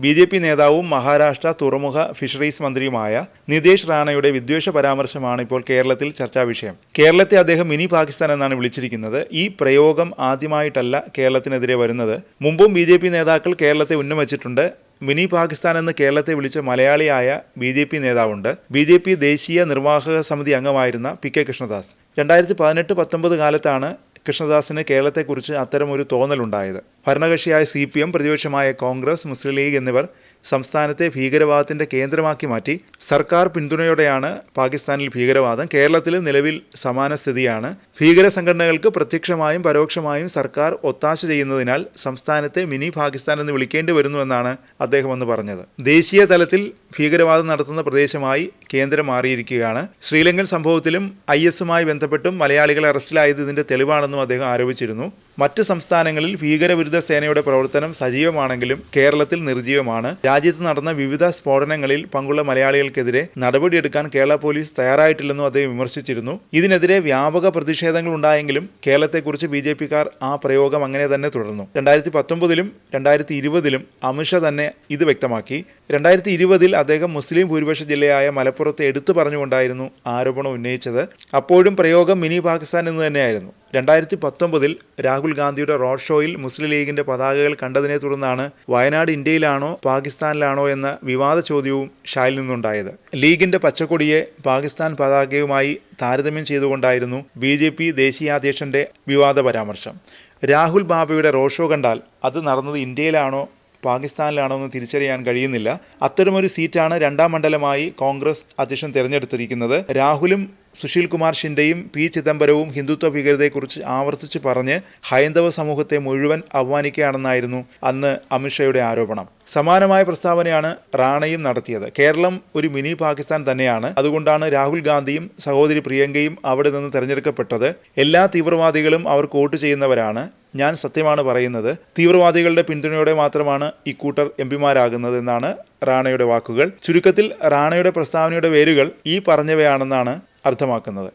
BJP. നേതാവും മഹാരാഷ്ട്ര തുറമുഖ fisheries മന്ത്രിയുമായ നിതേഷ് റാണയുടെ വിദ്വേഷ പരാമർശമാണ് ഇപ്പോൾ കേരളത്തിൽ ചർച്ചാ വിഷയം. കേരളത്തെ അദ്ദേഹം മിനി പാകിസ്ഥാൻ എന്നാണ് വിളിച്ചിരിക്കുന്നത്. ഈ പ്രയോഗം ആദ്യമായിട്ടല്ല കേരളത്തിനെതിരെ വരുന്നത്. മുമ്പും ബി.ജെ.പി. നേതാക്കൾ കേരളത്തെ ഉന്നമിച്ചിട്ടുണ്ട്. മിനി പാകിസ്ഥാൻ എന്ന് കേരളത്തെ വിളിച്ച മലയാളിയായ ബി.ജെ.പി. നേതാവുണ്ട്. ബി.ജെ.പി. ദേശീയ നിർവാഹക സമിതി അംഗമായിരുന്ന പി.കെ. കൃഷ്ണദാസ്. 2018-19 കാലത്താണ് കൃഷ്ണദാസിന് കേരളത്തെക്കുറിച്ച് അത്തരമൊരു തോന്നലുണ്ടായത്. ഭരണകക്ഷിയായ CPM, പ്രതിപക്ഷമായ കോൺഗ്രസ്, മുസ്ലിം ലീഗ് എന്നിവർ സംസ്ഥാനത്തെ ഭീകരവാദത്തിന്റെ കേന്ദ്രമാക്കി മാറ്റി. സർക്കാർ പിന്തുണയോടെയാണ് പാകിസ്ഥാനിൽ ഭീകരവാദം. കേരളത്തിലും നിലവിൽ സമാന സ്ഥിതിയാണ്. ഭീകര സംഘടനകൾക്ക് പ്രത്യക്ഷമായും പരോക്ഷമായും സർക്കാർ ഒത്താശ ചെയ്യുന്നതിനാൽ സംസ്ഥാനത്തെ മിനി പാകിസ്ഥാൻ എന്ന് വിളിക്കേണ്ടി വരുന്നുവെന്നാണ് അദ്ദേഹം അന്ന് പറഞ്ഞത്. ദേശീയ തലത്തിൽ ഭീകരവാദം നടത്തുന്ന പ്രദേശമായി കേന്ദ്രം മാറിയിരിക്കുകയാണ്. ശ്രീലങ്കൻ സംഭവത്തിലും IS-മായി ബന്ധപ്പെട്ടും മലയാളികൾ അറസ്റ്റിലായത് ഇതിന്റെ തെളിവാണെന്നും അദ്ദേഹം ആരോപിച്ചിരുന്നു. മറ്റ് സംസ്ഥാനങ്ങളിൽ ഭീകരവിരുദ്ധ സേനയുടെ പ്രവർത്തനം സജീവമാണെങ്കിലും കേരളത്തിൽ നിർജ്ജീവമാണ്. രാജ്യത്ത് നടന്ന വിവിധ സ്ഫോടനങ്ങളിൽ പങ്കുള്ള മലയാളികൾക്കെതിരെ നടപടിയെടുക്കാൻ കേരള പോലീസ് തയ്യാറായിട്ടില്ലെന്നും അദ്ദേഹം വിമർശിച്ചിരുന്നു. ഇതിനെതിരെ വ്യാപക പ്രതിഷേധങ്ങൾ ഉണ്ടായെങ്കിലും കേരളത്തെക്കുറിച്ച് ബി.ജെ.പിക്കാർ ആ പ്രയോഗം അങ്ങനെ തന്നെ തുടർന്നു. 2019-ലും 2020-ലും അമിത്ഷാ തന്നെ ഇത് വ്യക്തമാക്കി. 2020-ൽ അദ്ദേഹം മുസ്ലിം ഭൂരിപക്ഷ ജില്ലയായ മലപ്പുറത്തെ എടുത്തു പറഞ്ഞുകൊണ്ടായിരുന്നു ആരോപണം ഉന്നയിച്ചത്. അപ്പോഴും പ്രയോഗം മിനി പാകിസ്ഥാൻ എന്ന് തന്നെയായിരുന്നു. 2019-ൽ രാഹുൽ ഗാന്ധിയുടെ റോഡ് ഷോയിൽ മുസ്ലിം ലീഗിന്റെ പതാകകൾ കണ്ടതിനെ തുടർന്നാണ് വയനാട് ഇന്ത്യയിലാണോ പാകിസ്ഥാനിലാണോ എന്ന വിവാദ ചോദ്യവും ഷായിൽ നിന്നുണ്ടായത്. ലീഗിന്റെ പച്ചക്കൊടിയെ പാകിസ്ഥാൻ പതാകയുമായി താരതമ്യം ചെയ്തുകൊണ്ടായിരുന്നു ബി.ജെ.പി. ദേശീയാധ്യക്ഷന്റെ വിവാദ പരാമർശം. രാഹുൽ ബാബയുടെ റോഡ് ഷോ കണ്ടാൽ അത് നടന്നത് ഇന്ത്യയിലാണോ പാകിസ്ഥാനിലാണോ എന്ന് തിരിച്ചറിയാൻ കഴിയുന്നില്ല. അത്തരമൊരു സീറ്റാണ് രണ്ടാം മണ്ഡലമായി കോൺഗ്രസ് അധ്യക്ഷൻ തിരഞ്ഞെടുത്തിരിക്കുന്നത്. രാഹുലും സുശീൽ കുമാർ ഷിൻഡെയും P. ചിദംബരവും ഹിന്ദുത്വ ഭീകരതയെക്കുറിച്ച് ആവർത്തിച്ച് പറഞ്ഞ് ഹൈന്ദവ സമൂഹത്തെ മുഴുവൻ അവമാനിക്കുകയാണെന്നായിരുന്നു അന്ന് അമിത്ഷായുടെ ആരോപണം. സമാനമായ പ്രസ്താവനയാണ് റാണയും നടത്തിയത്. കേരളം ഒരു മിനി പാകിസ്ഥാൻ തന്നെയാണ്. അതുകൊണ്ടാണ് രാഹുൽ ഗാന്ധിയും സഹോദരി പ്രിയങ്കയും അവിടെ നിന്ന് തെരഞ്ഞെടുക്കപ്പെട്ടത്. എല്ലാ തീവ്രവാദികളും അവർക്ക് വോട്ട് ചെയ്യുന്നവരാണ്. ഞാൻ സത്യമാണ് പറയുന്നത്. തീവ്രവാദികളുടെ പിന്തുണയോടെ മാത്രമാണ് ഇക്കൂട്ടർ MP-മാരാകുന്നത് എന്നാണ് റാണയുടെ വാക്കുകൾ. ചുരുക്കത്തിൽ റാണയുടെ പ്രസ്താവനയുടെ വേരുകൾ ഈ പറഞ്ഞവയാണെന്നാണ് അർത്ഥമാക്കുന്നത്.